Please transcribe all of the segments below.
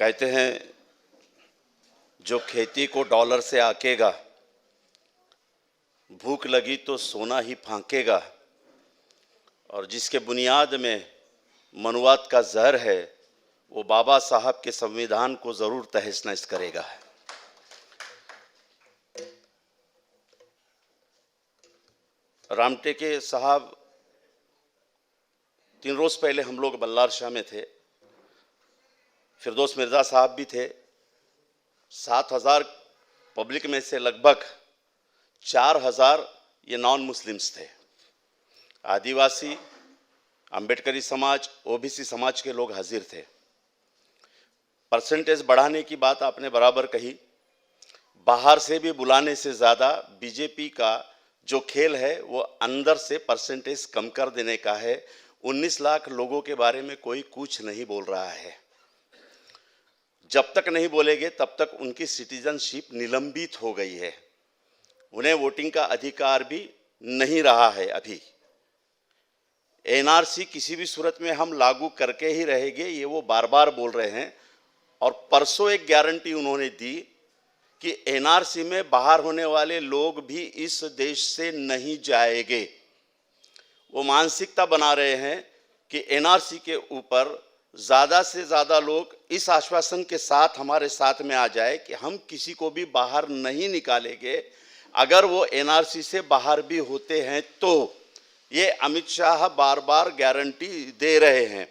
कहते हैं जो खेती को डॉलर से आकेगा, भूख लगी तो सोना ही फांकेगा, और जिसके बुनियाद में मनुवाद का जहर है वो बाबा साहब के संविधान को जरूर तहस नहस करेगा। रामटेके साहब 3 रोज पहले हम लोग बल्लार शाह में थे, फिरदौस मिर्जा साहब भी थे। 7,000 पब्लिक में से लगभग 4,000 ये नॉन मुस्लिम्स थे। आदिवासी, अंबेडकरी समाज, ओबीसी समाज के लोग हाजिर थे। परसेंटेज बढ़ाने की बात आपने बराबर कही। बाहर से भी बुलाने से ज़्यादा बीजेपी का जो खेल है वो अंदर से परसेंटेज कम कर देने का है। 19 लाख लोगों के बारे में कोई कुछ नहीं बोल रहा है। जब तक नहीं बोलेंगे तब तक उनकी सिटीजनशिप निलंबित हो गई है, उन्हें वोटिंग का अधिकार भी नहीं रहा है। अभी एनआरसी किसी भी सूरत में हम लागू करके ही रहेंगे, ये वो बार बार बोल रहे हैं। और परसों एक गारंटी उन्होंने दी कि एनआरसी में बाहर होने वाले लोग भी इस देश से नहीं जाएंगे। वो मानसिकता बना रहे हैं कि एनआरसी के ऊपर ज़्यादा से ज़्यादा लोग इस आश्वासन के साथ हमारे साथ में आ जाए कि हम किसी को भी बाहर नहीं निकालेंगे। अगर वो एनआरसी से बाहर भी होते हैं तो ये अमित शाह बार बार गारंटी दे रहे हैं।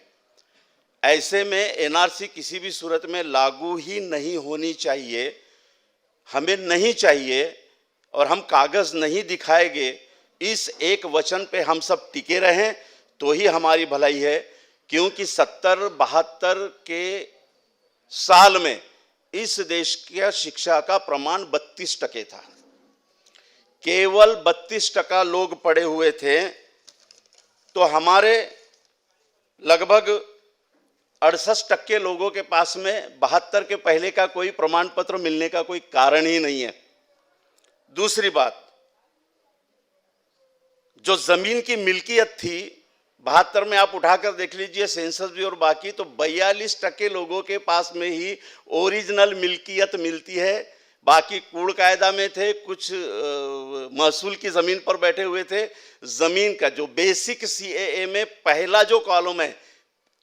ऐसे में एनआरसी किसी भी सूरत में लागू ही नहीं होनी चाहिए, हमें नहीं चाहिए, और हम कागज़ नहीं दिखाएंगे। इस एक वचन पे हम सब टिके रहें तो ही हमारी भलाई है, क्योंकि 70-72 के साल में इस देश की शिक्षा का प्रमाण 32% था। केवल 32% लोग पढ़े हुए थे, तो हमारे लगभग 68% लोगों के पास में 72 के पहले का कोई प्रमाण पत्र मिलने का कोई कारण ही नहीं है। दूसरी बात, जो जमीन की मिल्कियत थी 72 में, आप उठाकर देख लीजिए सेंसस भी और बाकी, तो 42% लोगों के पास में ही ओरिजिनल मिल्कियत मिलती है। बाकी कूड़ कायदा में थे, कुछ महसूल की ज़मीन पर बैठे हुए थे। ज़मीन का जो बेसिक सीएए में पहला जो कॉलम है,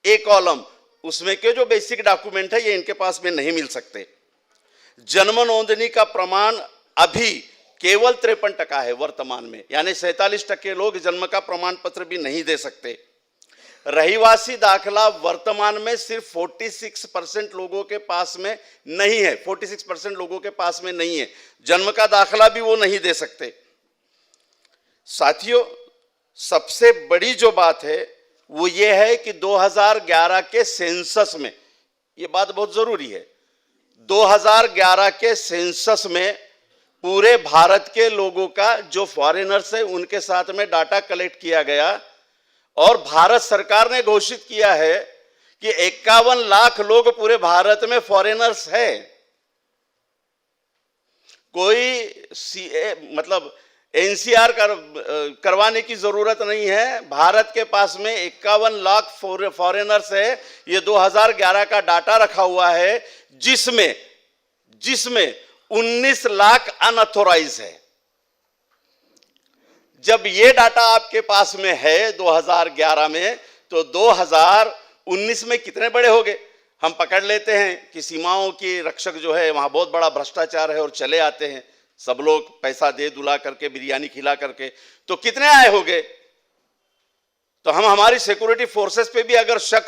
ए कॉलम, उसमें के जो बेसिक डॉक्यूमेंट है ये इनके पास में नहीं मिल सकते। जन्म नोंदनी का प्रमाण अभी केवल 53% है वर्तमान में, यानी 47% लोग जन्म का प्रमाण पत्र भी नहीं दे सकते। रहिवासी दाखला वर्तमान में सिर्फ 46% लोगों के पास में नहीं है, 46% लोगों के पास में नहीं है। जन्म का दाखला भी वो नहीं दे सकते। साथियों, सबसे बड़ी जो बात है वो ये है कि 2011 के सेंसस में, ये बात बहुत जरूरी है, 2011 के सेंसस में पूरे भारत के लोगों का जो फॉरेनर्स है उनके साथ में डाटा कलेक्ट किया गया, और भारत सरकार ने घोषित किया है कि 51 लाख लोग पूरे भारत में फॉरेनर्स है। कोई मतलब एनसीआर करवाने की जरूरत नहीं है। भारत के पास में 51 लाख फॉरेनर्स है। ये 2011 का डाटा रखा हुआ है, जिसमें 19 लाख अनऑथोराइज है। जब ये डाटा आपके पास में है 2011 में, तो 2019 में कितने बड़े हो गए? हम पकड़ लेते हैं कि सीमाओं की रक्षक जो है वहां बहुत बड़ा भ्रष्टाचार है और चले आते हैं सब लोग पैसा दे दुला करके, बिरयानी खिला करके, तो कितने आए होंगे? तो हम हमारी सिक्योरिटी फोर्सेस पे भी अगर शक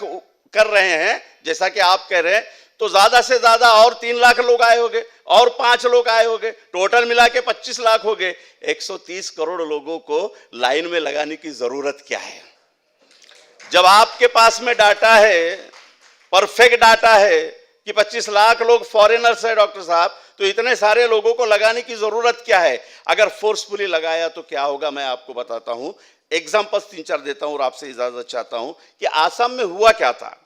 कर रहे हैं, जैसा कि आप कह रहे हैं, तो ज्यादा से ज्यादा और 3 लाख लोग आए होंगे, और 5 लोग आए होंगे, टोटल मिला के 25 लाख हो गए। 130 करोड़ लोगों को लाइन में लगाने की जरूरत क्या है? जब आपके पास में डाटा है, परफेक्ट डाटा है कि 25 लाख लोग फॉरेनर्स है डॉक्टर साहब, तो इतने सारे लोगों को लगाने की जरूरत क्या है? अगर फोर्सफुली लगाया तो क्या होगा, मैं आपको बताता हूं। एग्जाम्पल्स 3-4 देता हूं और आपसे इजाजत चाहता हूं कि आसाम में हुआ क्या था।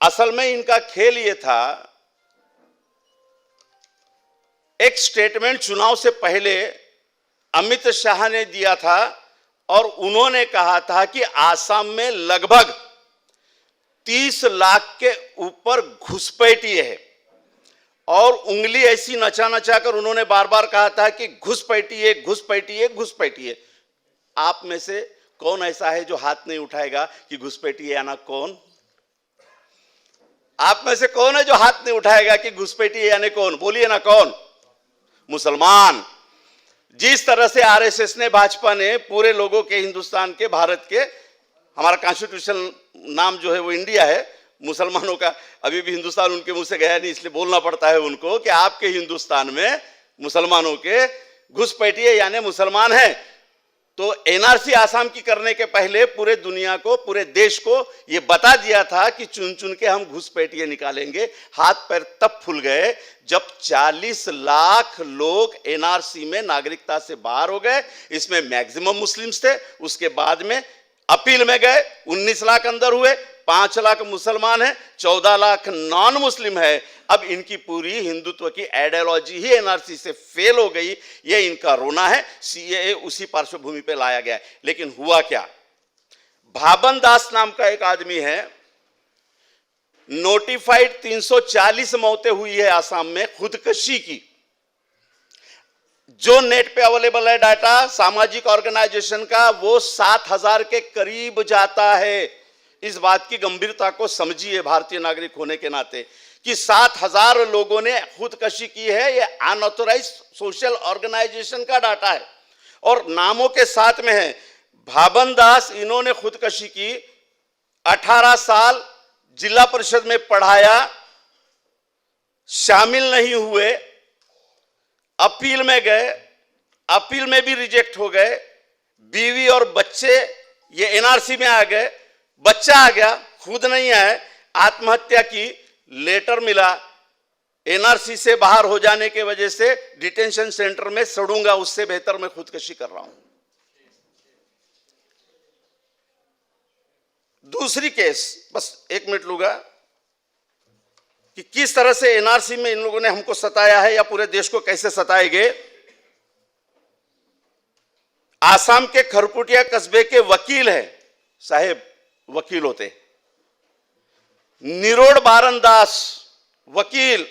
असल में इनका खेल ये था, एक स्टेटमेंट चुनाव से पहले अमित शाह ने दिया था, और उन्होंने कहा था कि आसाम में लगभग 30 लाख के ऊपर घुसपैठिए है। और उंगली ऐसी नचा नचा कर उन्होंने बार बार कहा था कि घुसपैठिए घुसपैठिए घुसपैठिए। आप में से कौन ऐसा है जो हाथ नहीं उठाएगा कि घुसपैठिए यानी कौन? आप में से कौन है जो हाथ नहीं उठाएगा कि घुसपैठिए यानी कौन? बोलिए ना, कौन? मुसलमान। जिस तरह से आरएसएस ने, भाजपा ने पूरे लोगों के, हिंदुस्तान के, भारत के, हमारा कॉन्स्टिट्यूशन नाम जो है वो इंडिया है, मुसलमानों का अभी भी हिंदुस्तान उनके मुंह से गया नहीं, इसलिए बोलना पड़ता है उनको कि आपके हिंदुस्तान में मुसलमानों के घुसपैठिए यानी मुसलमान है। तो एनआरसी आसाम की करने के पहले पूरे दुनिया को, पूरे देश को यह बता दिया था कि चुन चुन के हम घुसपैठिए निकालेंगे। हाथ पैर तब फूल गए जब 40 लाख लोग एनआरसी में नागरिकता से बाहर हो गए। इसमें मैक्सिमम मुस्लिम्स थे। उसके बाद में अपील में गए, 19 लाख अंदर हुए, 5 लाख मुसलमान हैं, 14 लाख नॉन मुस्लिम है। अब इनकी पूरी हिंदुत्व की आइडियोलॉजी ही एनआरसी से फेल हो गई। ये इनका रोना है। सीएए उसी पार्श्वभूमि पे लाया गया है। लेकिन हुआ क्या? भाबन दास नाम का एक आदमी है, नोटिफाइड 340 मौतें हुई है आसाम में खुदकशी की। जो नेट पे अवेलेबल है डाटा सामाजिक ऑर्गेनाइजेशन का, वो 7000 के करीब जाता है। इस बात की गंभीरता को समझिए भारतीय नागरिक होने के नाते कि 7000 लोगों ने खुदकशी की है। ये अनऑथोराइज सोशल ऑर्गेनाइजेशन का डाटा है और नामों के साथ में है। भाबन दास, इन्होंने खुदकशी की, 18 साल जिला परिषद में पढ़ाया, शामिल नहीं हुए, अपील में गए, अपील में भी रिजेक्ट हो गए। बीवी और बच्चे ये एनआरसी में आ गए, बच्चा आ गया, खुद नहीं आए, आत्महत्या की, लेटर मिला, एनआरसी से बाहर हो जाने के वजह से डिटेंशन सेंटर में सड़ूंगा, उससे बेहतर मैं खुदकशी कर रहा हूं। दूसरी केस, बस 1 मिनट लूंगा, कि किस तरह से एनआरसी में इन लोगों ने हमको सताया है या पूरे देश को कैसे सताएंगे। आसाम के खरकुटिया कस्बे के वकील है, साहेब वकील होते, निरोड़ बारन दास वकील,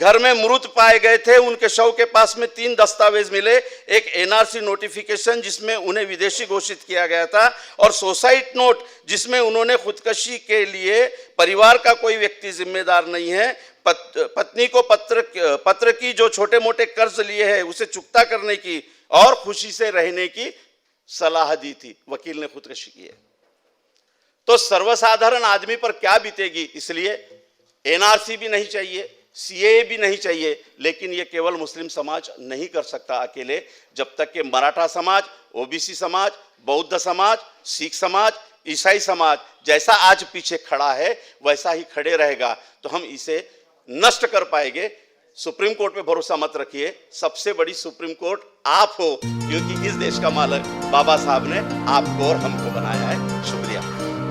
घर में मृत पाए गए थे। उनके शव के पास में 3 दस्तावेज मिले, एक एनआरसी नोटिफिकेशन जिसमें उन्हें विदेशी घोषित किया गया था, और सुसाइड नोट जिसमें उन्होंने खुदकशी के लिए परिवार का कोई व्यक्ति जिम्मेदार नहीं है, पत्नी को पत्र की जो छोटे मोटे कर्ज लिए हैं उसे चुकता करने की और खुशी से रहने की सलाह दी थी। वकील ने खुदकशी की है। तो सर्वसाधारण आदमी पर क्या बीतेगी। इसलिए एनआरसी भी नहीं चाहिए, सीएए भी नहीं चाहिए, लेकिन ये केवल मुस्लिम समाज नहीं कर सकता अकेले। जब तक कि मराठा समाज, ओबीसी समाज, बौद्ध समाज, सिख समाज, ईसाई समाज जैसा आज पीछे खड़ा है वैसा ही खड़े रहेगा, तो हम इसे नष्ट कर पाएंगे। सुप्रीम कोर्ट पे भरोसा मत रखिए, सबसे बड़ी सुप्रीम कोर्ट आप हो, क्योंकि इस देश का मालिक बाबा साहब ने आपको और हमको बनाया है। शुक्रिया।